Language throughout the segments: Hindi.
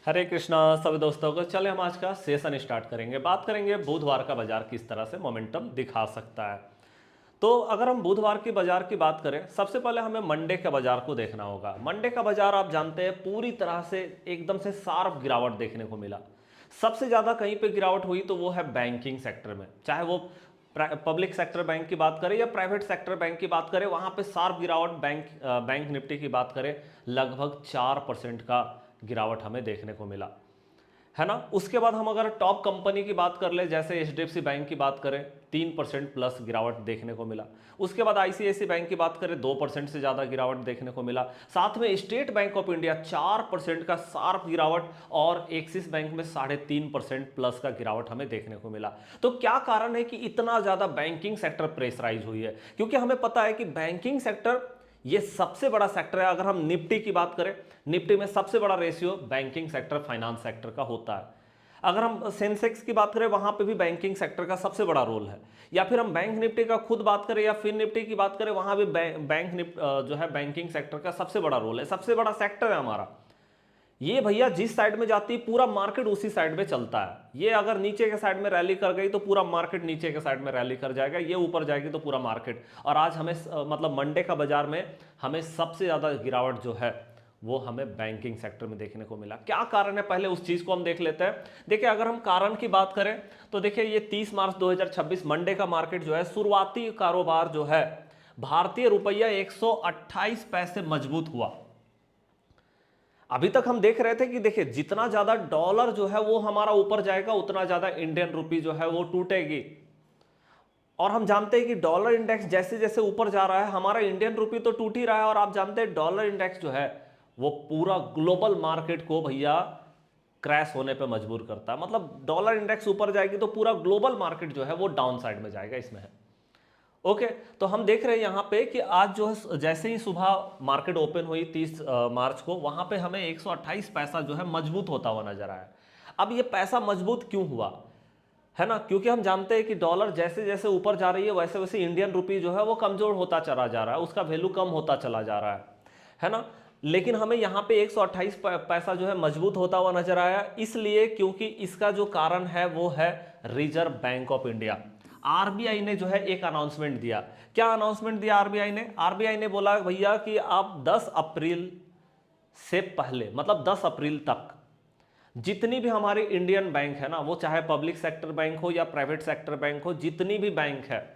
हरे कृष्णा सभी दोस्तों को। चले हम आज का सेशन स्टार्ट करेंगे। बात करेंगे बुधवार का बाजार किस तरह से मोमेंटम दिखा सकता है। तो अगर हम बुधवार की बाजार की बात करें, सबसे पहले हमें मंडे का बाजार को देखना होगा। मंडे का बाजार आप जानते हैं पूरी तरह से एकदम से शार्प गिरावट देखने को मिला। सबसे ज्यादा कहीं पे गिरावट हुई तो वो है बैंकिंग सेक्टर में, चाहे वो पब्लिक सेक्टर बैंक की बात करें या प्राइवेट सेक्टर बैंक की बात करें, वहां पे शार्प गिरावट। बैंक निफ्टी की बात करें, लगभग 4% का गिरावट हमें देखने को मिला, है ना। उसके बाद हम अगर टॉप कंपनी की बात कर ले, जैसे एचडीएफसी बैंक की बात करें, 3% प्लस गिरावट देखने को मिला। उसके बाद आईसीआईसी बैंक की बात करें, 2% से ज़्यादा गिरावट देखने को मिला। साथ में स्टेट बैंक ऑफ इंडिया 4% का शार्प गिरावट और एक्सिस बैंक में 3.5% प्लस का गिरावट हमें देखने को मिला। तो क्या कारण है कि इतना ज़्यादा बैंकिंग सेक्टर प्रेशराइज हुई है? क्योंकि हमें पता है कि बैंकिंग सेक्टर ये सबसे बड़ा सेक्टर है। अगर हम निफ्टी की बात करें, निफ्टी में सबसे बड़ा ratio banking sector finance sector का होता है। अगर हम सेंसेक्स की बात करें, वहां पे भी बैंकिंग सेक्टर का सबसे बड़ा रोल है। या फिर हम बैंक निफ्टी का खुद बात करें या फिर निफ्टी की बात करें, वहां भी जो है बैंकिंग सेक्टर का सबसे बड़ा रोल है, सबसे बड़ा सेक्टर है हमारा। ये भैया जिस साइड में जाती है पूरा मार्केट उसी साइड में चलता है। ये अगर नीचे के साइड में रैली कर गई तो पूरा मार्केट नीचे के साइड में रैली कर जाएगा, ये ऊपर जाएगी तो पूरा मार्केट। और आज हमें मतलब मंडे का बाजार में हमें सबसे ज्यादा गिरावट जो है वो हमें बैंकिंग सेक्टर में देखने को मिला। क्या कारण है, पहले उस चीज को हम देख लेते हैं। देखिए, अगर हम कारण की बात करें तो देखिए, ये 30 मार्च 2026 मंडे का मार्केट जो है, शुरुआती कारोबार जो है भारतीय रुपया 128 पैसे मजबूत हुआ। अभी तक हम देख रहे थे कि देखिए, जितना ज्यादा डॉलर जो है वो हमारा ऊपर जाएगा, उतना ज्यादा इंडियन रुपी जो है वो टूटेगी। और हम जानते हैं कि डॉलर इंडेक्स जैसे जैसे ऊपर जा रहा है, हमारा इंडियन रुपी तो टूट ही रहा है। और आप जानते हैं डॉलर इंडेक्स जो है वो पूरा ग्लोबल मार्केट को भैया क्रैश होने पे मजबूर करता है। मतलब डॉलर इंडेक्स ऊपर जाएगी तो पूरा ग्लोबल मार्केट जो है वो डाउन साइड में जाएगा, इसमें है। ओके, तो हम देख रहे हैं यहाँ पे कि आज जो है जैसे ही सुबह मार्केट ओपन हुई 30 मार्च को, वहां पे हमें 128 पैसा जो है मजबूत होता हुआ नजर आया। अब ये पैसा मजबूत क्यों हुआ, है ना? क्योंकि हम जानते हैं कि डॉलर जैसे जैसे ऊपर जा रही है, वैसे वैसे इंडियन रुपी जो है वो कमजोर होता चला जा रहा है, उसका वैल्यू कम होता चला जा रहा है ना। लेकिन हमें यहाँ पे 128 पैसा जो है मजबूत होता हुआ नजर आया, इसलिए क्योंकि इसका जो कारण है वो है reserve bank of India. RBI ने जो है एक अनाउंसमेंट दिया। क्या अनाउंसमेंट दिया आरबीआई ने? आरबीआई ने बोला भैया कि आप 10 अप्रैल से पहले, मतलब 10 अप्रैल तक जितनी भी हमारी इंडियन बैंक है ना, वो चाहे पब्लिक सेक्टर बैंक हो या प्राइवेट सेक्टर बैंक हो, जितनी भी बैंक है,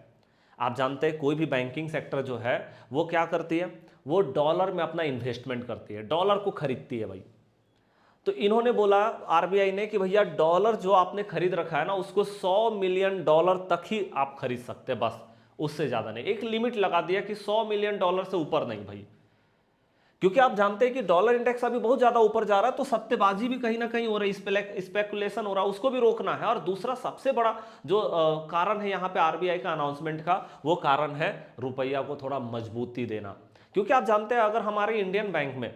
आप जानते हैं कोई भी बैंकिंग सेक्टर जो है वो क्या करती है, वो डॉलर में अपना इन्वेस्टमेंट करती है, डॉलर को खरीदती है भाई। तो इन्होंने बोला आरबीआई ने कि भैया डॉलर जो आपने खरीद रखा है ना, उसको 100 मिलियन डॉलर तक ही आप खरीद सकते हैं, बस, उससे ज्यादा नहीं। एक लिमिट लगा दिया कि 100 मिलियन डॉलर से ऊपर नहीं भाई। क्योंकि आप जानते हैं कि डॉलर इंडेक्स अभी बहुत ज्यादा ऊपर जा रहा है, तो सट्टेबाजी भी कहीं ना कहीं हो रही है, स्पेकुलेशन हो रहा है, उसको भी रोकना है। और दूसरा सबसे बड़ा जो कारण है यहाँ पे आरबीआई का अनाउंसमेंट का, वो कारण है रुपया को थोड़ा मजबूती देना। क्योंकि आप जानते हैं अगर हमारे इंडियन बैंक में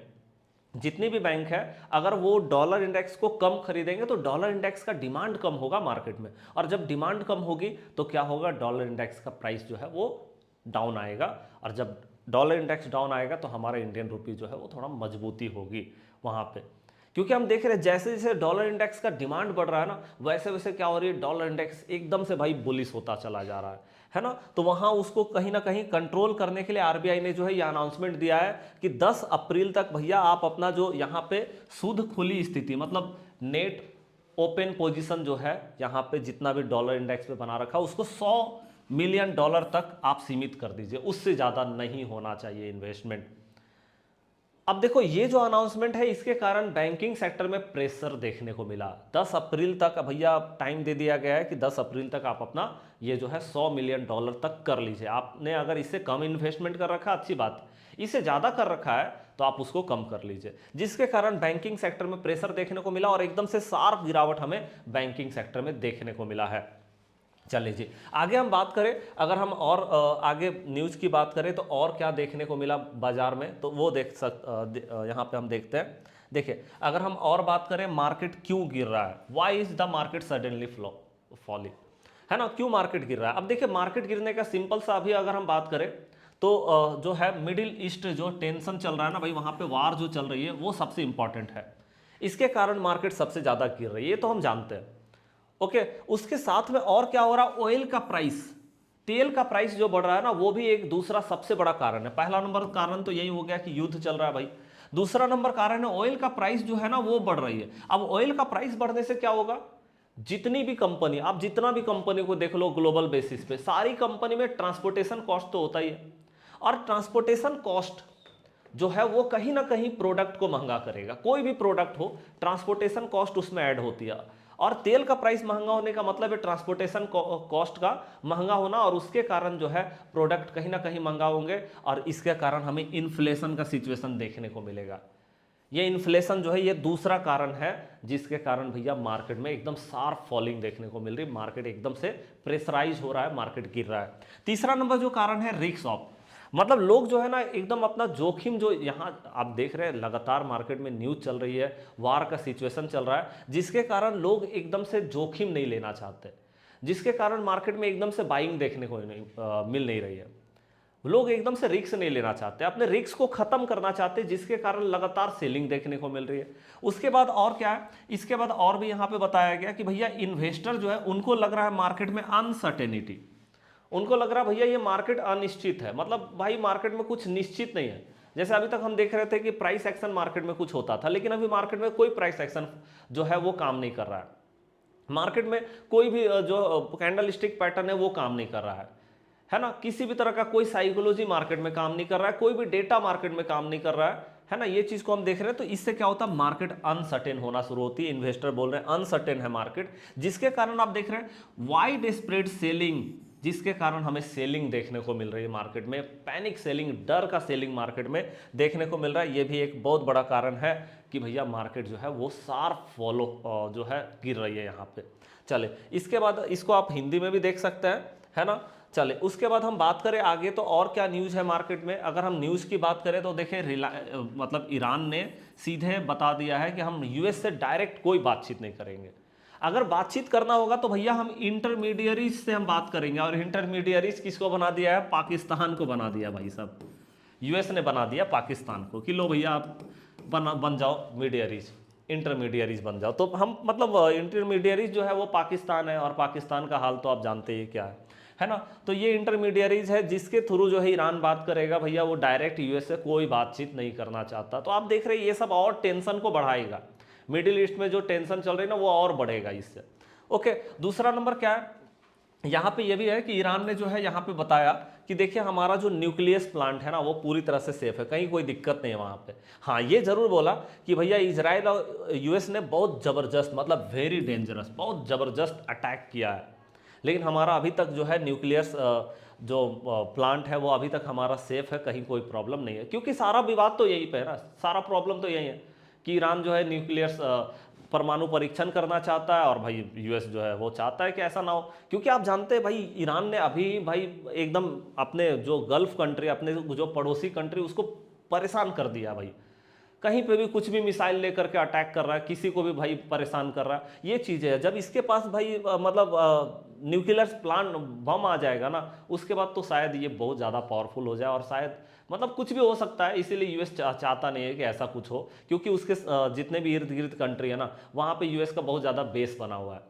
जितनी भी बैंक है, अगर वो डॉलर इंडेक्स को कम खरीदेंगे तो डॉलर इंडेक्स का डिमांड कम होगा मार्केट में, और जब डिमांड कम होगी तो क्या होगा, डॉलर इंडेक्स का प्राइस जो है वो डाउन आएगा। और जब डॉलर इंडेक्स डाउन आएगा तो हमारा इंडियन रुपी जो है वो थोड़ा मजबूती होगी वहां पे। क्योंकि हम देख रहे हैं जैसे जैसे डॉलर इंडेक्स का डिमांड बढ़ रहा है ना, वैसे वैसे क्या हो रही है, डॉलर इंडेक्स एकदम से भाई बुलिश होता चला जा रहा है ना। तो वहां उसको कहीं ना कहीं कंट्रोल करने के लिए आरबीआई ने जो है ये अनाउंसमेंट दिया है कि 10 अप्रैल तक भैया आप अपना जो यहाँ पे शुद्ध खुली स्थिति, मतलब नेट ओपन पोजीशन जो है यहाँ पे जितना भी डॉलर इंडेक्स पे बना रखा, उसको 100 मिलियन डॉलर तक आप सीमित कर दीजिए, उससे ज्यादा नहीं होना चाहिए इन्वेस्टमेंट। अब देखो, ये जो अनाउंसमेंट है इसके कारण बैंकिंग सेक्टर में प्रेशर देखने को मिला। 10 अप्रैल तक भैया टाइम दे दिया गया है कि 10 अप्रैल तक आप अपना ये जो है 100 मिलियन डॉलर तक कर लीजिए। आपने अगर इससे कम इन्वेस्टमेंट कर रखा अच्छी बात, इससे ज़्यादा कर रखा है तो आप उसको कम कर लीजिए, जिसके कारण बैंकिंग सेक्टर में प्रेशर देखने को मिला और एकदम से शार्प गिरावट हमें बैंकिंग सेक्टर में देखने को मिला है। चलिए जी, आगे हम बात करें, अगर हम और आगे न्यूज की बात करें तो और क्या देखने को मिला बाजार में, तो वो यहाँ पे हम देखते हैं। देखिए, अगर हम और बात करें मार्केट क्यों गिर रहा है, why is the market suddenly falling, है ना, क्यों मार्केट गिर रहा है। अब देखिए, मार्केट गिरने का सिंपल सा अभी अगर हम बात करें तो जो है मिडिल ईस्ट जो टेंशन चल रहा है ना भाई, वहां पे वार जो चल रही है वो सबसे इंपॉर्टेंट है। इसके कारण मार्केट सबसे ज़्यादा गिर रही है, ये तो हम जानते हैं। ओके, उसके साथ में और क्या हो रहा है, ऑयल का प्राइस, तेल का प्राइस जो बढ़ रहा है ना, वो भी एक दूसरा सबसे बड़ा कारण है। पहला नंबर कारण तो यही हो गया कि युद्ध चल रहा है भाई। दूसरा नंबर कारण है ऑयल का प्राइस जो है ना वो बढ़ रही है। अब ऑयल का प्राइस बढ़ने से क्या होगा, जितनी भी कंपनी, आप जितना भी कंपनी को देख लो ग्लोबल बेसिस पे, सारी कंपनी में ट्रांसपोर्टेशन कॉस्ट तो होता ही है, और ट्रांसपोर्टेशन कॉस्ट जो है वो कहीं ना कहीं प्रोडक्ट को महंगा करेगा। कोई भी प्रोडक्ट हो, ट्रांसपोर्टेशन कॉस्ट उसमें ऐड होती है, और तेल का प्राइस महंगा होने का मतलब है ट्रांसपोर्टेशन कॉस्ट का महंगा होना, और उसके कारण जो है प्रोडक्ट कहीं ना कहीं महंगा होंगे, और इसके कारण हमें इन्फ्लेशन का सिचुएशन देखने को मिलेगा। ये इन्फ्लेशन जो है ये दूसरा कारण है जिसके कारण भैया मार्केट में एकदम शार्प फॉलिंग देखने को मिल रही है, मार्केट एकदम से प्रेशराइज हो रहा है, मार्केट गिर रहा है। तीसरा नंबर जो कारण है रिस्क ऑफ, मतलब लोग जो है ना एकदम अपना जोखिम, जो यहाँ आप देख रहे हैं लगातार मार्केट में न्यूज चल रही है, वार का सिचुएशन चल रहा है, जिसके कारण लोग एकदम से जोखिम नहीं लेना चाहते, जिसके कारण मार्केट में एकदम से बाइंग देखने को मिल नहीं रही है। लोग एकदम से रिस्क नहीं लेना चाहते, अपने रिस्क को खत्म करना चाहते, जिसके कारण लगातार सेलिंग देखने को मिल रही है। उसके बाद और क्या है, इसके बाद और भी यहाँ पे बताया गया कि भैया इन्वेस्टर जो है उनको लग रहा है मार्केट में अनसर्टेनिटी, उनको लग रहा है भैया ये मार्केट अनिश्चित है, मतलब भाई मार्केट में कुछ निश्चित नहीं है। जैसे अभी तक हम देख रहे थे कि प्राइस एक्शन मार्केट में कुछ होता था, लेकिन अभी मार्केट में कोई प्राइस एक्शन जो है वो काम नहीं कर रहा है। मार्केट में कोई भी जो कैंडल स्टिक पैटर्न है वो काम नहीं कर रहा है ना, किसी भी तरह का कोई साइकोलॉजी मार्केट में काम नहीं कर रहा है, कोई भी डेटा मार्केट में काम नहीं कर रहा है ना, ये चीज को हम देख रहे हैं। तो इससे क्या होता है, मार्केट अनसर्टेन होना शुरू होती है, इन्वेस्टर बोल रहे हैं अनसर्टेन है मार्केट, जिसके कारण आप देख रहे हैं वाइड स्प्रेड सेलिंग, जिसके कारण हमें सेलिंग देखने को मिल रही है मार्केट में, पैनिक सेलिंग, डर का सेलिंग मार्केट में देखने को मिल रहा है। ये भी एक बहुत बड़ा कारण है कि भैया मार्केट जो है वो शार्प फॉलो जो है गिर रही है यहाँ पे। चले, इसके बाद इसको आप हिंदी में भी देख सकते हैं, है ना। चले, उसके बाद हम बात करें आगे तो और क्या न्यूज़ है मार्केट में। अगर हम न्यूज़ की बात करें तो देखें मतलब ईरान ने सीधे बता दिया है कि हम यूएस से डायरेक्ट कोई बातचीत नहीं करेंगे। अगर बातचीत करना होगा तो भैया हम इंटरमीडियरीज से हम बात करेंगे, और इंटरमीडियरीज किसको बना दिया है, पाकिस्तान को बना दिया भाई साहब। यूएस ने बना दिया पाकिस्तान को कि लो भैया आप बन जाओ मीडियरीज, इंटरमीडियरीज बन जाओ। तो हम मतलब इंटरमीडियरीज जो है वो पाकिस्तान है, और पाकिस्तान का हाल तो आप जानते ही क्या है ना। तो ये इंटरमीडियरीज है जिसके थ्रू जो है ईरान बात करेगा, भैया वो डायरेक्ट यूएस से कोई बातचीत नहीं करना चाहता। तो आप देख रहे हैं ये सब और टेंशन को बढ़ाएगा, मिडिल ईस्ट में जो टेंशन चल रही है ना वो और बढ़ेगा इससे। ओके, दूसरा नंबर क्या है, यहाँ पे ये भी है कि ईरान ने जो है यहाँ पे बताया कि देखिए हमारा जो न्यूक्लियस प्लांट है ना वो पूरी तरह से सेफ है, कहीं कोई दिक्कत नहीं है वहाँ पे। हाँ, ये जरूर बोला कि भैया इजराइल और यूएस ने बहुत ज़बरदस्त, मतलब वेरी डेंजरस, बहुत ज़बरदस्त अटैक किया है, लेकिन हमारा अभी तक जो है न्यूक्लियस जो प्लांट है वो अभी तक हमारा सेफ है, कहीं कोई प्रॉब्लम नहीं है। क्योंकि सारा विवाद तो यही पे है ना, सारा प्रॉब्लम तो यही है कि ईरान जो है न्यूक्लियर परमाणु परीक्षण करना चाहता है, और भाई यूएस जो है वो चाहता है कि ऐसा ना हो। क्योंकि आप जानते हैं भाई ईरान ने अभी भाई एकदम अपने जो गल्फ कंट्री, अपने जो पड़ोसी कंट्री, उसको परेशान कर दिया भाई। कहीं पे भी कुछ भी मिसाइल लेकर के अटैक कर रहा है, किसी को भी भाई परेशान कर रहा है। ये चीज़ें है, जब इसके पास भाई मतलब न्यूक्लियर प्लांट बम आ जाएगा ना, उसके बाद तो शायद ये बहुत ज़्यादा पावरफुल हो जाए, और शायद मतलब कुछ भी हो सकता है। इसीलिए यूएस चाहता नहीं है कि ऐसा कुछ हो, क्योंकि उसके जितने भी इर्द गिर्द कंट्री है ना, वहाँ पे यूएस का बहुत ज़्यादा बेस बना हुआ है,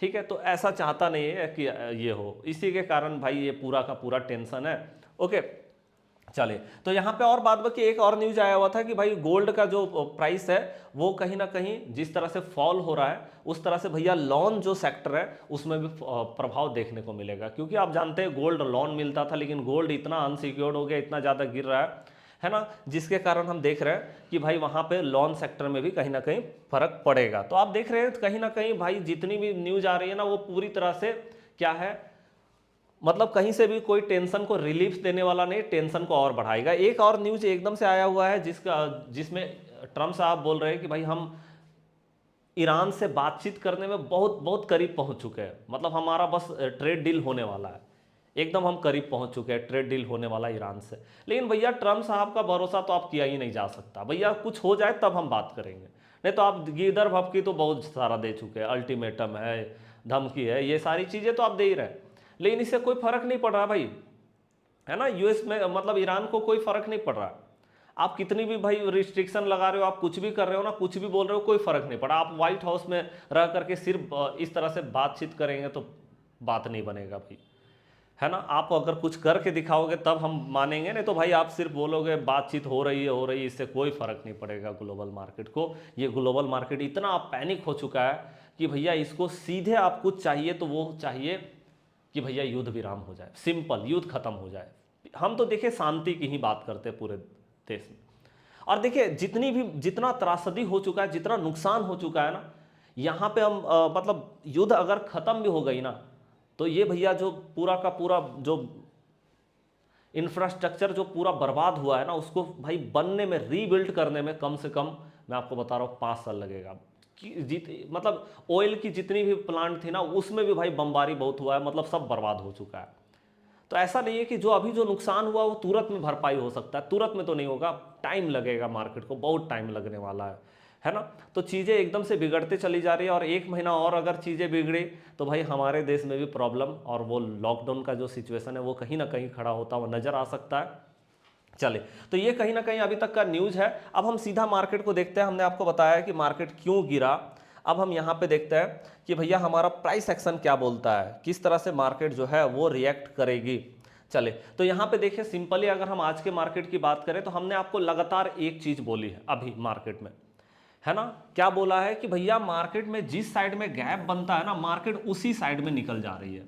ठीक है। तो ऐसा चाहता नहीं है कि ये हो, इसी के कारण भाई ये पूरा का पूरा टेंशन है। ओके, चलिए, तो यहाँ पे और बात बाकी एक और न्यूज आया हुआ था कि भाई गोल्ड का जो प्राइस है वो कहीं ना कहीं जिस तरह से फॉल हो रहा है, उस तरह से भैया लोन जो सेक्टर है उसमें भी प्रभाव देखने को मिलेगा। क्योंकि आप जानते हैं गोल्ड लोन मिलता था, लेकिन गोल्ड इतना अनसिक्योर्ड हो गया, इतना ज़्यादा गिर रहा है ना, जिसके कारण हम देख रहे हैं कि भाई वहाँ पे लोन सेक्टर में भी कहीं ना कहीं फर्क पड़ेगा। तो आप देख रहे हैं कहीं ना कहीं भाई जितनी भी न्यूज आ रही है ना वो पूरी तरह से क्या है, मतलब कहीं से भी कोई टेंशन को रिलीफ देने वाला नहीं, टेंशन को और बढ़ाएगा। एक और न्यूज एकदम से आया हुआ है जिसमें ट्रम्प साहब बोल रहे हैं कि भाई हम ईरान से बातचीत करने में बहुत बहुत करीब पहुंच चुके हैं, मतलब हमारा बस ट्रेड डील होने वाला है, एकदम हम करीब पहुंच चुके हैं, ट्रेड डील होने वाला है ईरान से। लेकिन भैया ट्रम्प साहब का भरोसा तो आप किया ही नहीं जा सकता, भैया कुछ हो जाए तब हम बात करेंगे, नहीं तो आप गिदर भपकी तो बहुत सारा दे चुके हैं, अल्टीमेटम है, धमकी है, ये सारी चीज़ें तो आप दे ही रहे, लेकिन इससे कोई फर्क नहीं पड़ रहा भाई, है ना। यूएस में मतलब ईरान को कोई फर्क नहीं पड़ रहा। आप कितनी भी भाई रिस्ट्रिक्शन लगा रहे हो, आप कुछ भी कर रहे हो ना, कुछ भी बोल रहे हो, कोई फर्क नहीं पड़ा। आप व्हाइट हाउस में रह करके सिर्फ इस तरह से बातचीत करेंगे तो बात नहीं बनेगा भाई, है ना। आप अगर कुछ करके दिखाओगे तब हम मानेंगे, नहीं तो भाई आप सिर्फ बोलोगे बातचीत हो रही है, इससे कोई फर्क नहीं पड़ेगा ग्लोबल मार्केट को। ये ग्लोबल मार्केट इतना पैनिक हो चुका है कि भैया इसको सीधे आपको चाहिए तो वो चाहिए कि भैया युद्ध विराम हो जाए, सिंपल, युद्ध खत्म हो जाए। हम तो देखिए शांति की ही बात करते हैं पूरे देश में। और देखिए जितना त्रासदी हो चुका है, जितना नुकसान हो चुका है ना, यहाँ पे हम मतलब युद्ध अगर खत्म भी हो गई ना, तो ये भैया जो पूरा का पूरा जो इंफ्रास्ट्रक्चर जो पूरा बर्बाद हुआ है ना, उसको भाई बनने में, रीबिल्ड करने में कम से कम मैं आपको बता रहा हूँ 5 साल लगेगा। मतलब ऑयल की जितनी भी प्लांट थी ना, उसमें भी भाई बमबारी बहुत हुआ है, मतलब सब बर्बाद हो चुका है। तो ऐसा नहीं है कि जो अभी जो नुकसान हुआ वो तुरंत में भरपाई हो सकता है, तुरंत में तो नहीं होगा, टाइम लगेगा, मार्केट को बहुत टाइम लगने वाला है ना। तो चीज़ें एकदम से बिगड़ते चली जा रही है, और 1 महीना और अगर चीज़ें बिगड़ी तो भाई हमारे देश में भी प्रॉब्लम, और वो लॉकडाउन का जो सिचुएशन है वो कहीं ना कहीं खड़ा होता हुआ नजर आ सकता है। चले, तो ये कहीं ना कहीं अभी तक का न्यूज़ है। अब हम सीधा मार्केट को देखते हैं। हमने आपको बताया कि मार्केट क्यों गिरा। अब हम यहाँ पे देखते हैं कि भैया हमारा प्राइस एक्शन क्या बोलता है, किस तरह से मार्केट जो है वो रिएक्ट करेगी। चले, तो यहाँ पे देखिए सिंपली अगर हम आज के मार्केट की बात करें तो हमने आपको लगातार एक चीज़ बोली है अभी मार्केट में, है ना। क्या बोला है कि भैया मार्केट में जिस साइड में गैप बनता है ना, मार्केट उसी साइड में निकल जा रही है।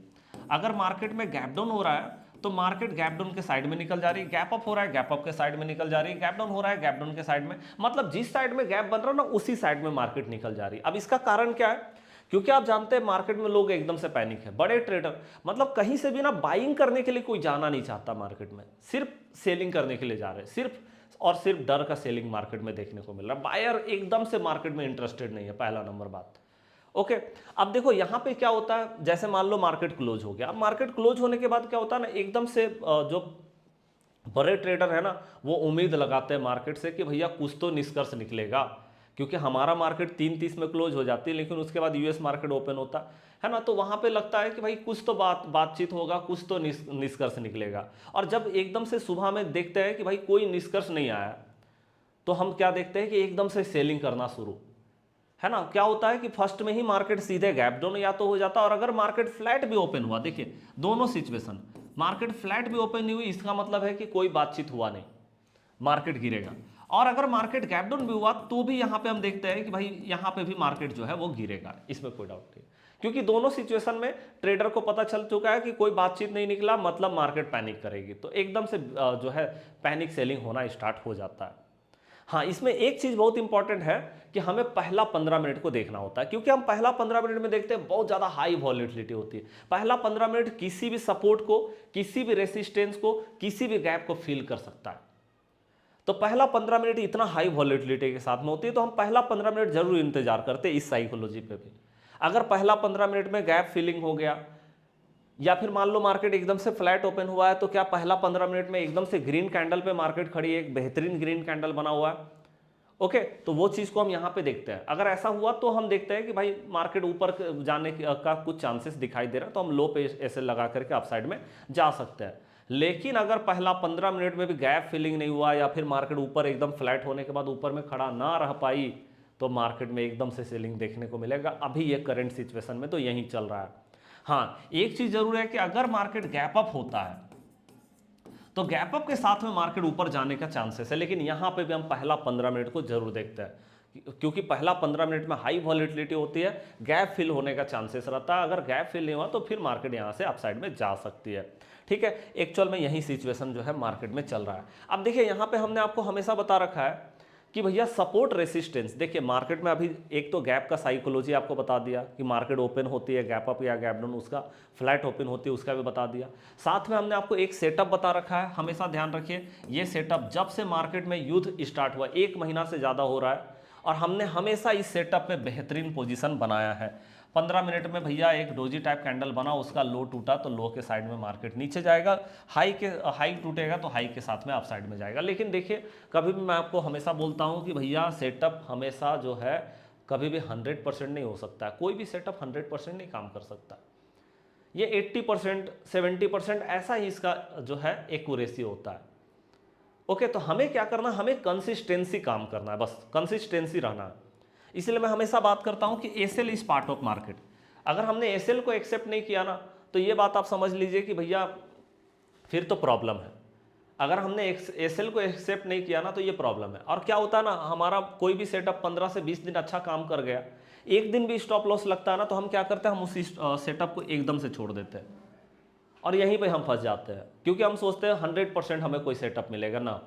अगर मार्केट में गैप डाउन हो रहा है तो मार्केट गैप डाउन के साइड में निकल जा रही है, गैप अप हो रहा है गैप अप के साइड में निकल जा रही है, गैप डाउन हो रहा है गैप डाउन के साइड में, मतलब जिस साइड में गैप बन रहा है ना उसी साइड में मार्केट निकल जा रही है। अब इसका कारण क्या है, क्योंकि आप जानते हैं मार्केट में लोग एकदम से पैनिक है, बड़े ट्रेडर, मतलब कहीं से भी ना बाइंग करने के लिए कोई जाना नहीं चाहता मार्केट में, सिर्फ सेलिंग करने के लिए जा रहे हैं, सिर्फ और सिर्फ डर का सेलिंग मार्केट में देखने को मिल रहा है। बायर एकदम से मार्केट में इंटरेस्टेड नहीं है, पहला नंबर बात। ओके, अब देखो यहाँ पे क्या होता है, जैसे मान लो मार्केट क्लोज हो गया। अब मार्केट क्लोज होने के बाद क्या होता है ना, एकदम से जो बड़े ट्रेडर है ना वो उम्मीद लगाते हैं मार्केट से कि भैया कुछ तो निष्कर्ष निकलेगा, क्योंकि हमारा मार्केट 3:30 में क्लोज हो जाती है, लेकिन उसके बाद यूएस मार्केट ओपन होता है ना, तो वहाँ पे लगता है कि भाई कुछ तो बातचीत होगा, कुछ तो निष्कर्ष निकलेगा। और जब एकदम से सुबह में देखते हैं कि भाई कोई निष्कर्ष नहीं आया, तो हम क्या देखते हैं कि एकदम से सेलिंग करना शुरू, है ना। क्या होता है कि फर्स्ट में ही मार्केट सीधे गैप डाउन या तो हो जाता है, और अगर मार्केट फ्लैट भी ओपन हुआ, देखिए दोनों सिचुएशन, मार्केट फ्लैट भी ओपन नहीं हुई इसका मतलब है कि कोई बातचीत हुआ नहीं, मार्केट गिरेगा। और अगर मार्केट गैप डाउन भी हुआ तो भी यहाँ पे हम देखते हैं कि भाई यहाँ पे भी मार्केट जो है वो गिरेगा, इसमें कोई डाउट नहीं, क्योंकि दोनों सिचुएशन में ट्रेडर को पता चल चुका है कि कोई बातचीत नहीं निकला, मतलब मार्केट पैनिक करेगी, तो एकदम से जो है पैनिक सेलिंग होना स्टार्ट हो जाता है। हाँ, इसमें एक चीज बहुत इंपॉर्टेंट है कि हमें पहला 15 मिनट को देखना होता है, क्योंकि हम पहला 15 मिनट में देखते हैं बहुत ज्यादा हाई वॉलेटिलिटी होती है। पहला 15 मिनट किसी भी सपोर्ट को, किसी भी रेसिस्टेंस को, किसी भी गैप को फील कर सकता है। तो पहला 15 मिनट इतना हाई वॉलेटिलिटी के साथ में होती है, तो हम पहला 15 मिनट जरूर इंतजार करते हैं इस साइकोलॉजी पे भी। अगर पहला 15 मिनट में गैप फिलिंग हो गया, या फिर मान लो मार्केट एकदम से फ्लैट ओपन हुआ है, तो क्या पहला 15 मिनट में एकदम से ग्रीन कैंडल पे मार्केट खड़ी है, एक बेहतरीन ग्रीन कैंडल बना हुआ है, ओके, तो वो चीज को हम यहाँ पे देखते हैं। अगर ऐसा हुआ तो हम देखते हैं कि भाई मार्केट ऊपर जाने का कुछ चांसेस दिखाई दे रहा है, तो हम लो पे ऐसे लगा करके अपसाइड में जा सकते हैं। लेकिन अगर पहला 15 मिनट में भी गैप फिलिंग नहीं हुआ, या फिर मार्केट ऊपर एकदम फ्लैट होने के बाद ऊपर में खड़ा ना रह पाई, तो मार्केट में एकदम से सेलिंग देखने को मिलेगा। अभी ये करंट सिचुएशन में तो यही चल रहा है। हाँ, एक चीज जरूर है कि अगर मार्केट गैप अप होता है तो गैप अप के साथ में मार्केट ऊपर जाने का चांसेस है, लेकिन यहां पे भी हम पहला 15 मिनट को जरूर देखते हैं, क्योंकि पहला 15 मिनट में हाई वॉलेटिलिटी होती है, गैप फिल होने का चांसेस रहता है। अगर गैप फिल नहीं हुआ तो फिर मार्केट यहां से अपसाइड में जा सकती है, ठीक है। एक्चुअल में यही सिचुएशन जो है मार्केट में चल रहा है। अब देखिए यहाँ पे हमने आपको हमेशा बता रखा है कि भैया सपोर्ट रेसिस्टेंस, देखिए मार्केट में अभी एक तो गैप का साइकोलॉजी आपको बता दिया कि मार्केट ओपन होती है गैप अप या गैप डाउन, उसका फ्लैट ओपन होती है उसका भी बता दिया। साथ में हमने आपको एक सेटअप बता रखा है, हमेशा ध्यान रखिए ये सेटअप जब से मार्केट में युद्ध स्टार्ट हुआ 1 महीना से ज़्यादा हो रहा है, और हमने हमेशा इस सेटअप में बेहतरीन पोजीशन बनाया है। 15 मिनट में भैया एक डोजी टाइप कैंडल बना, उसका लो टूटा तो लो के साइड में मार्केट नीचे जाएगा, हाई टूटेगा तो हाई के साथ में अप साइड में जाएगा। लेकिन देखिए कभी भी मैं आपको हमेशा बोलता हूं कि भैया सेटअप हमेशा जो है कभी भी 100% नहीं हो सकता है, कोई भी सेटअप 100% नहीं काम कर सकता। ये 80% 70% ऐसा ही इसका जो है एक्यूरेसी होता है। ओके, तो हमें क्या करना है, हमें कंसिस्टेंसी काम करना है, बस कंसिस्टेंसी रहना है। इसलिए मैं हमेशा बात करता हूं कि SL is part of market. अगर हमने एसएल को एक्सेप्ट नहीं किया ना, तो ये बात आप समझ लीजिए कि भैया फिर तो प्रॉब्लम है। अगर हमने एसएल को एक्सेप्ट नहीं किया ना, तो ये प्रॉब्लम है। और क्या होता है ना, हमारा कोई भी सेटअप 15 से 20 दिन अच्छा काम कर गया, एक दिन भी स्टॉप लॉस लगता है ना, तो हम क्या करते हैं, हम उसी सेटअप को एकदम से छोड़ देते हैं और यहीं पे हम फंस जाते हैं, क्योंकि हम सोचते हैं 100% हमें कोई सेटअप मिलेगा ना।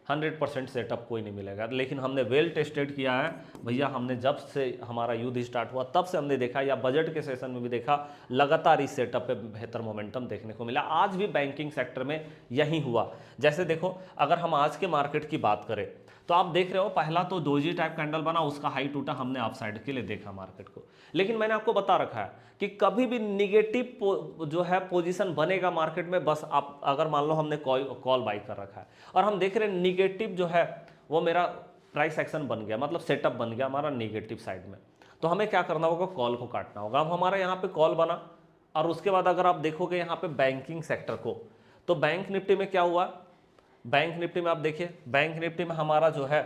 100% सेटअप कोई नहीं मिलेगा। लेकिन हमने वेल टेस्टेड किया है भैया, हमने जब से हमारा युद्ध स्टार्ट हुआ तब से हमने देखा, या बजट के सेशन में भी देखा, लगातार इस सेटअप पे बेहतर मोमेंटम देखने को मिला। आज भी बैंकिंग सेक्टर में यही हुआ। जैसे देखो, अगर हम आज के मार्केट की बात करें तो आप देख रहे हो, पहला तो डोजी टाइप कैंडल बना, उसका हाई टूटा, हमने अप साइड के लिए देखा मार्केट को। लेकिन मैंने आपको बता रखा है कि कभी भी निगेटिव जो है पोजीशन बनेगा मार्केट में, बस आप अगर मान लो हमने कॉल बाई कर रखा है और हम देख रहे हैं निगेटिव जो है वो मेरा प्राइस एक्शन बन गया, मतलब सेटअप बन गया हमारा निगेटिव साइड में, तो हमें क्या करना होगा, कॉल को काटना होगा। अब हमारा यहाँ पे कॉल बना और उसके बाद अगर आप देखोगे यहाँ पे बैंकिंग सेक्टर को, तो बैंक निफ्टी में क्या हुआ, बैंक निफ्टी में आप देखिए, बैंक निफ्टी में हमारा जो है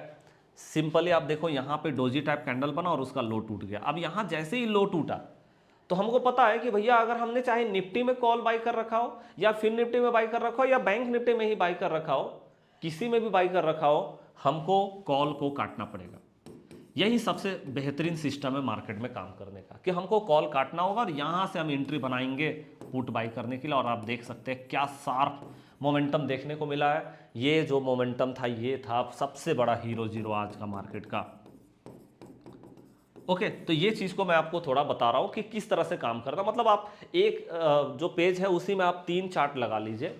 सिंपली आप देखो, यहाँ पे डोजी टाइप कैंडल बना और उसका लो टूट गया। अब यहाँ जैसे ही लो टूटा तो हमको पता है कि भैया अगर हमने चाहे निफ्टी में कॉल बाई कर रखा हो, या फिर निफ्टी में बाई कर रखा हो, या बैंक निफ्टी में ही बाई कर रखा हो, किसी में भी बाई कर रखा हो, हमको कॉल को काटना पड़ेगा। यही सबसे बेहतरीन सिस्टम है मार्केट में काम करने का, कि हमको कॉल काटना होगा और यहाँ से हम एंट्री बनाएंगे पुट बाई करने के लिए। और आप देख सकते हैं क्या शार्प मोमेंटम देखने को मिला है। ये जो मोमेंटम था, ये था सबसे बड़ा हीरो जीरो आज का मार्केट का। ओके, तो ये चीज को मैं आपको थोड़ा बता रहा हूं कि किस तरह से काम करना। मतलब आप एक जो पेज है उसी में आप 3 चार्ट लगा लीजिए,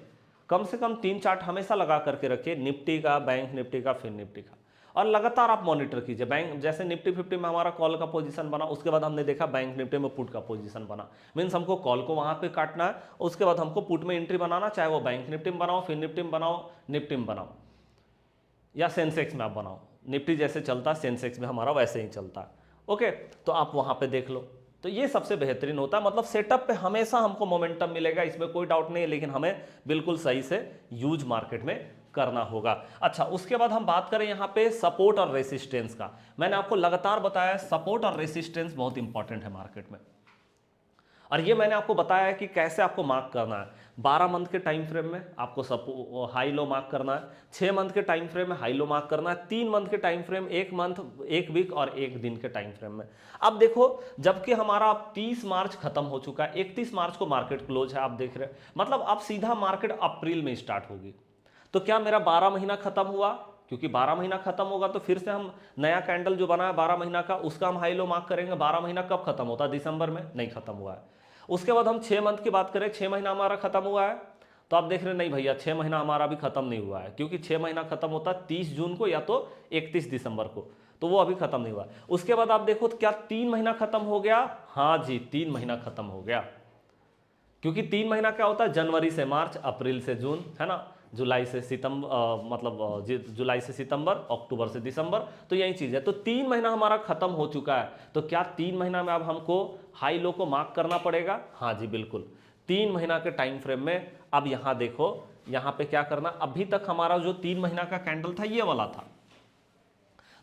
कम से कम 3 चार्ट हमेशा लगा करके रखिए, निफ्टी का, बैंक निफ्टी का, फिर निफ्टी का, और लगातार आप मॉनिटर कीजिए। बैंक जैसे निफ्टी 50 में हमारा कॉल का पोजीशन बना, उसके बाद हमने देखा बैंक निफ्टी में पुट का पोजीशन बना, मीन्स हमको कॉल को वहां पे काटना है, उसके बाद हमको पुट में एंट्री बनाना, चाहे वो बैंक निफ्टी में बनाओ, फिर निफ्टी में बनाओ, निफ्टी में बनाओ, या सेंसेक्स में आप बनाओ। निफ्टी जैसे चलता है सेंसेक्स में हमारा वैसे ही चलता है। ओके, तो आप वहां पे देख लो, तो ये सबसे बेहतरीन होता है। मतलब सेटअप पे हमेशा हमको मोमेंटम मिलेगा, इसमें कोई डाउट नहीं है, लेकिन हमें बिल्कुल सही से यूज मार्केट में करना होगा। अच्छा, उसके बाद हम बात करें यहाँ पे सपोर्ट और रेसिस्टेंस का। मैंने आपको लगातार बताया सपोर्ट और रेसिस्टेंस बहुत इंपॉर्टेंट है मार्केट में, और ये मैंने आपको बताया है कि कैसे आपको मार्क करना है। 12 मंथ के टाइम फ्रेम में आपको हाई लो मार्क करना है, 6 मंथ के टाइम फ्रेम में हाई लो मार्क करना है, 3 मंथ के टाइम फ्रेम, 1 मंथ, 1 वीक और 1 दिन के टाइम फ्रेम में। अब देखो, जबकि हमारा 30 मार्च खत्म हो चुका है, 31 मार्च को मार्केट क्लोज है, आप देख रहे हैं, मतलब अब सीधा मार्केट अप्रैल में स्टार्ट होगी। तो क्या मेरा 12 महीना खत्म हुआ? क्योंकि 12 महीना खत्म होगा तो फिर से हम नया कैंडल जो बना है 12 महीना का, उसका हम हाई लो मार्क करेंगे। 12 महीना कब खत्म होता है? दिसंबर में। नहीं खत्म हुआ है। उसके बाद हम 6 मंथ की बात करें, 6 महीना हमारा खत्म हुआ है, तो आप देख रहे हैं नहीं भैया 6 महीना हमारा अभी खत्म नहीं हुआ है, क्योंकि 6 महीना खत्म होता है 30 जून को या तो 31 दिसंबर को, तो वो अभी खत्म नहीं हुआ। उसके बाद आप देखो तो क्या 3 महीना खत्म हो गया? हाँ जी, 3 महीना खत्म हो गया, क्योंकि 3 महीना क्या होता है? जनवरी से मार्च, अप्रैल से जून, है ना, जुलाई से सितंबर, मतलब जुलाई से सितंबर, अक्टूबर से दिसंबर, तो यही चीज़ है। तो 3 महीना हमारा खत्म हो चुका है, तो क्या 3 महीना में अब हमको हाई लो को मार्क करना पड़ेगा? हाँ जी बिल्कुल, 3 महीना के टाइम फ्रेम में। अब यहाँ देखो, यहाँ पे क्या करना, अभी तक हमारा जो 3 महीना का कैंडल था ये वाला था,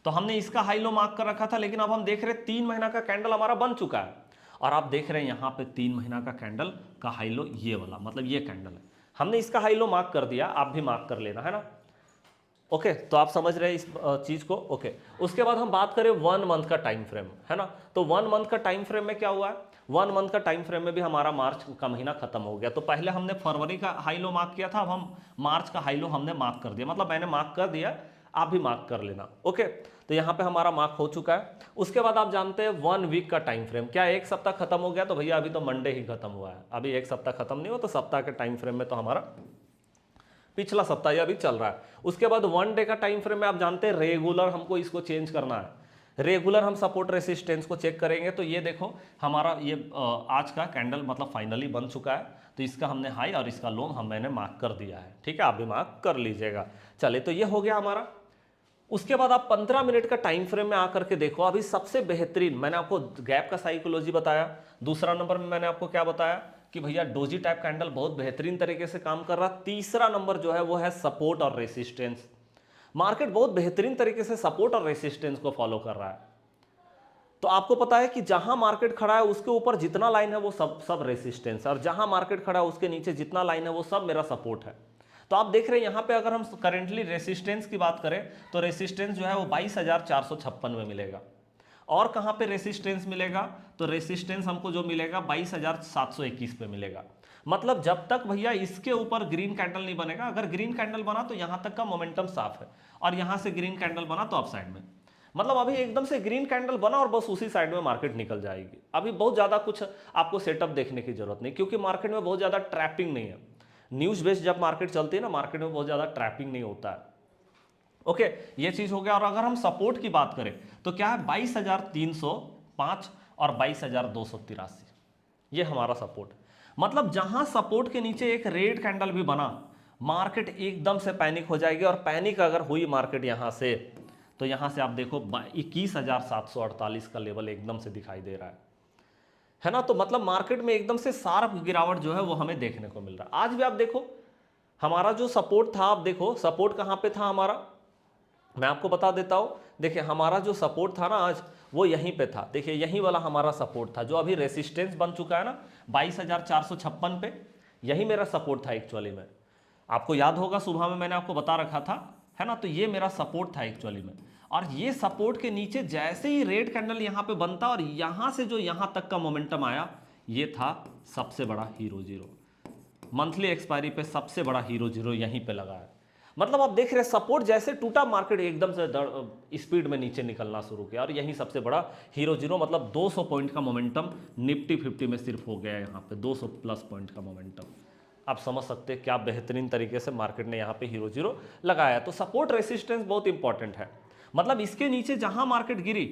तो हमने इसका हाई लो मार्क कर रखा था, लेकिन अब हम देख रहे हैं 3 महीना का कैंडल हमारा बन चुका है, और आप देख रहे हैं यहाँ पे 3 महीना का कैंडल का हाई लो ये वाला, मतलब ये कैंडल है, हमने इसका हाई लो मार्क कर दिया, आप भी मार्क कर लेना, है ना। ओके, तो आप समझ रहे हैं इस चीज को। ओके, उसके बाद हम बात करें 1 मंथ का टाइम फ्रेम, है ना। तो 1 मंथ का टाइम फ्रेम में क्या हुआ है? 1 मंथ का टाइम फ्रेम में भी हमारा मार्च का महीना खत्म हो गया। तो पहले हमने फरवरी का हाई लो मार्क किया था, अब हम मार्च का हाई लो हमने मार्क कर दिया, मतलब मैंने मार्क कर दिया, आप भी मार्क कर लेना। ओके, तो यहाँ पे हमारा मार्क हो चुका है। उसके बाद आप जानते हैं 1 वीक का टाइम फ्रेम, क्या 1 सप्ताह खत्म हो गया? तो भैया अभी तो मंडे ही खत्म हुआ है, अभी 1 सप्ताह खत्म नहीं हुआ, तो सप्ताह के टाइम फ्रेम में तो हमारा पिछला सप्ताह अभी चल रहा है। उसके बाद 1 डे का टाइम फ्रेम में आप जानते हैं रेगुलर हमको इसको चेंज करना है, रेगुलर हम सपोर्ट रेसिस्टेंस को चेक करेंगे। तो ये देखो हमारा ये आज का कैंडल मतलब फाइनली बन चुका है, तो इसका हमने हाई और इसका लो मैंने मार्क कर दिया है, ठीक है, आप भी मार्क कर लीजिएगा। चलिए, तो ये हो गया हमारा। उसके बाद आप 15 मिनट का टाइम फ्रेम में आकर के देखो, अभी सबसे बेहतरीन मैंने आपको गैप का साइकोलॉजी बताया, दूसरा नंबर में मैंने आपको क्या बताया कि भैया डोजी टाइप कैंडल बहुत बेहतरीन तरीके से काम कर रहा, तीसरा नंबर जो है वो है सपोर्ट और रेसिस्टेंस। मार्केट बहुत बेहतरीन तरीके से सपोर्ट और रेसिस्टेंस को फॉलो कर रहा है। तो आपको पता है कि जहां मार्केट खड़ा है उसके ऊपर जितना लाइन है वो सब रेसिस्टेंस है, और जहां मार्केट खड़ा है उसके नीचे जितना लाइन है वो सब मेरा सपोर्ट है। तो आप देख रहे हैं यहाँ पे अगर हम करेंटली रेसिस्टेंस की बात करें तो रेसिस्टेंस जो है वो 22,456 में मिलेगा। और कहाँ पे रेसिस्टेंस मिलेगा, तो रेसिस्टेंस हमको जो मिलेगा 22,721 पे मिलेगा। मतलब जब तक भैया इसके ऊपर ग्रीन कैंडल नहीं बनेगा, अगर ग्रीन कैंडल बना तो यहाँ तक का मोमेंटम साफ है, और यहाँ से ग्रीन कैंडल बना तो अपसाइड में। मतलब अभी एकदम से ग्रीन कैंडल बना और बस उसी साइड में मार्केट निकल जाएगी। अभी बहुत ज़्यादा कुछ आपको सेटअप देखने की जरूरत नहीं, क्योंकि मार्केट में बहुत ज़्यादा ट्रैपिंग नहीं है। न्यूज़ बेस्ड जब मार्केट चलती है ना, मार्केट में बहुत ज़्यादा ट्रैपिंग नहीं होता है। ओके, ये चीज़ हो गया। और अगर हम सपोर्ट की बात करें तो क्या है, 22,305 और 22,283, ये हमारा सपोर्ट। मतलब जहां सपोर्ट के नीचे एक रेड कैंडल भी बना, मार्केट एकदम से पैनिक हो जाएगी। और पैनिक अगर हुई मार्केट यहां से, तो यहां से आप देखो 21,748 का लेवल एकदम से दिखाई दे रहा है ना। तो मतलब मार्केट में एकदम से शार्प गिरावट जो है वो हमें देखने को मिल रहा है। आज भी आप देखो हमारा जो सपोर्ट था, आप देखो सपोर्ट कहां पे था हमारा, मैं आपको बता देता हूं। देखिए हमारा जो सपोर्ट था ना आज, वो यहीं पे था। देखिए यहीं वाला हमारा सपोर्ट था, जो अभी रेसिस्टेंस बन चुका है ना 22,456 पे, यही मेरा सपोर्ट था एक्चुअली में। आपको याद होगा सुबह में मैंने आपको बता रखा था, है ना। तो ये मेरा सपोर्ट था एक्चुअली में। और ये सपोर्ट के नीचे जैसे ही रेड कैंडल यहाँ पे बनता और यहाँ से जो यहाँ तक का मोमेंटम आया, ये था सबसे बड़ा हीरो जीरो। मंथली एक्सपायरी पे सबसे बड़ा हीरो जीरो यहीं पे लगा है। मतलब आप देख रहे हैं सपोर्ट जैसे टूटा, मार्केट एकदम से स्पीड में नीचे निकलना शुरू किया, और यही सबसे बड़ा हीरो जीरो। मतलब 200 पॉइंट का मोमेंटम निफ्टी 50 में सिर्फ हो गया है यहाँ पे, 200 प्लस पॉइंट का मोमेंटम। आप समझ सकते हैं क्या बेहतरीन तरीके से मार्केट ने यहाँ पे हीरो जीरो लगाया। तो सपोर्ट रेसिस्टेंस बहुत इंपॉर्टेंट है। मतलब इसके नीचे जहां मार्केट गिरी,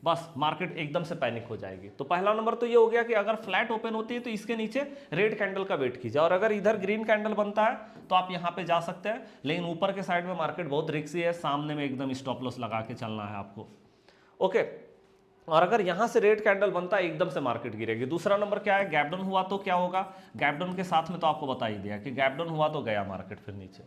बस मार्केट एकदम से पैनिक हो जाएगी। तो पहला नंबर तो ये हो गया कि अगर फ्लैट ओपन होती है तो इसके नीचे रेड कैंडल का वेट कीजिए, और अगर इधर ग्रीन कैंडल बनता है तो आप यहाँ पे जा सकते हैं। लेकिन ऊपर के साइड में मार्केट बहुत रिस्की है, सामने में एकदम स्टॉप लॉस लगा के चलना है आपको। ओके, और अगर यहां से रेड कैंडल बनता है एकदम से मार्केट गिरेगी। दूसरा नंबर क्या है, गैप डाउन हुआ तो क्या होगा। गैप डाउन के साथ में तो आपको बता ही दिया कि गैप डाउन हुआ तो गया मार्केट फिर नीचे,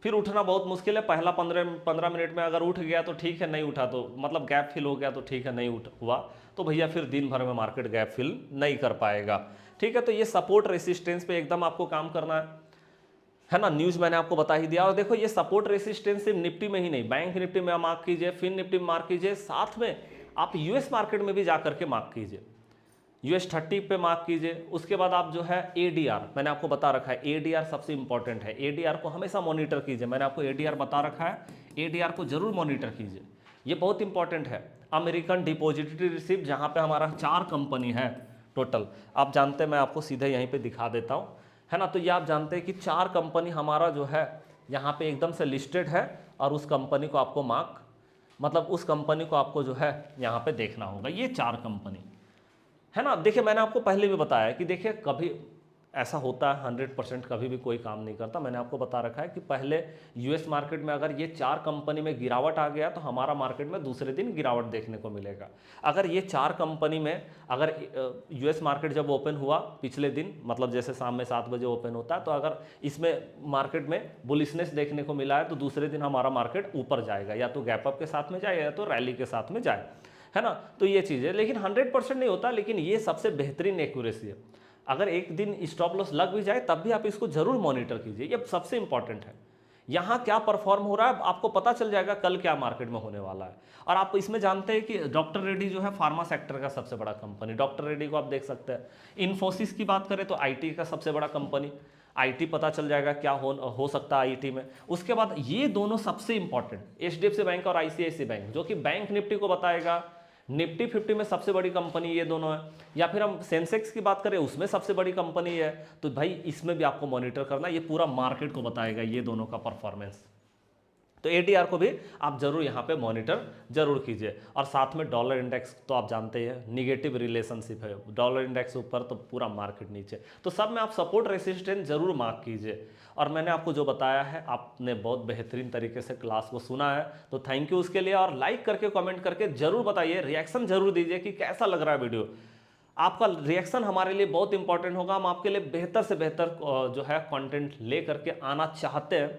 फिर उठना बहुत मुश्किल है। पहला 15 मिनट में अगर उठ गया तो ठीक है, नहीं उठा तो मतलब गैप फिल हो गया तो ठीक है, नहीं उठ हुआ तो भैया फिर दिन भर में मार्केट गैप फिल नहीं कर पाएगा। ठीक है, तो ये सपोर्ट रेसिस्टेंस पे एकदम आपको काम करना है ना। न्यूज़ मैंने आपको बता ही दिया। और देखो ये सपोर्ट रेसिस्टेंस सिर्फ निफ्टी में ही नहीं, बैंक निफ्टी में मार्क कीजिए, फिन निफ्टी में मार्क कीजिए, साथ में आप यूएस मार्केट में भी जा करके मार्क कीजिए। US 30 पे मार्क कीजिए। उसके बाद आप जो है ADR, मैंने आपको बता रखा है ADR सबसे इंपॉर्टेंट है। ADR को हमेशा मॉनिटर कीजिए, मैंने आपको ADR बता रखा है, ADR को जरूर मॉनिटर कीजिए, ये बहुत इंपॉर्टेंट है। अमेरिकन डिपॉजिटरी रिसिप्ट, जहाँ पे हमारा 4 कंपनी है टोटल, आप जानते हैं, मैं आपको सीधे यहीं पे दिखा देता हूँ, है ना। तो ये आप जानते हैं कि 4 कंपनी हमारा जो है यहाँ पे एकदम से लिस्टेड है, और उस कंपनी को आपको मार्क, मतलब उस कंपनी को आपको जो है यहाँ पे देखना होगा, ये 4 कंपनी है ना। देखिए मैंने आपको पहले भी बताया कि देखिए कभी ऐसा होता है 100% कभी भी कोई काम नहीं करता। मैंने आपको बता रखा है कि पहले यूएस मार्केट में अगर ये 4 कंपनी में गिरावट आ गया तो हमारा मार्केट में दूसरे दिन गिरावट देखने को मिलेगा। अगर ये 4 कंपनी में, अगर यूएस मार्केट जब ओपन हुआ पिछले दिन, मतलब जैसे शाम में 7 बजे ओपन होता है, तो अगर इसमें मार्केट में बुलिशनेस देखने को मिला है तो दूसरे दिन हमारा मार्केट ऊपर जाएगा, या तो गैप अप के साथ में जाए या तो रैली के साथ में जाए, है ना। तो ये चीज़ है, लेकिन 100% नहीं होता, लेकिन ये सबसे बेहतरीन एक्यूरेसी है। अगर एक दिन स्टॉप लॉस लग भी जाए तब भी आप इसको जरूर मॉनिटर कीजिए, ये सबसे इंपॉर्टेंट है। यहाँ क्या परफॉर्म हो रहा है आपको पता चल जाएगा कल क्या मार्केट में होने वाला है। और आप इसमें जानते हैं कि डॉक्टर रेड्डी जो है फार्मा सेक्टर का सबसे बड़ा कंपनी, डॉक्टर रेड्डी को आप देख सकते हैं। इन्फोसिस की बात करें तो IT का सबसे बड़ा कंपनी, IT पता चल जाएगा क्या हो सकता है IT में। उसके बाद ये दोनों सबसे इंपॉर्टेंट, HDFC बैंक और ICICI बैंक, जो कि बैंक निफ्टी को बताएगा। निफ्टी 50 में सबसे बड़ी कंपनी ये दोनों है। या फिर हम सेंसेक्स की बात करें, उसमें सबसे बड़ी कंपनी है। तो भाई इसमें भी आपको मॉनिटर करना, ये पूरा मार्केट को बताएगा ये दोनों का परफॉर्मेंस। तो ADR को भी आप जरूर यहाँ पे मॉनिटर जरूर कीजिए। और साथ में डॉलर इंडेक्स तो आप जानते हैं निगेटिव रिलेशनशिप है, डॉलर इंडेक्स ऊपर तो पूरा मार्केट नीचे। तो सब में आप सपोर्ट रेसिस्टेंस जरूर मार्क कीजिए। और मैंने आपको जो बताया है, आपने बहुत बेहतरीन तरीके से क्लास को सुना है, तो थैंक यू उसके लिए। और लाइक करके कमेंट करके जरूर बताइए, रिएक्शन जरूर दीजिए कि कैसा लग रहा है वीडियो। आपका रिएक्शन हमारे लिए बहुत इंपॉर्टेंट होगा। हम आपके लिए बेहतर से बेहतर जो है कंटेंट ले करके आना चाहते हैं,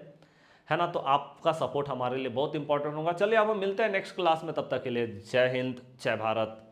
है ना। तो आपका सपोर्ट हमारे लिए बहुत इंपॉर्टेंट होगा। चलिए अब हम मिलते हैं नेक्स्ट क्लास में, तब तक के लिए जय हिंद, जय भारत।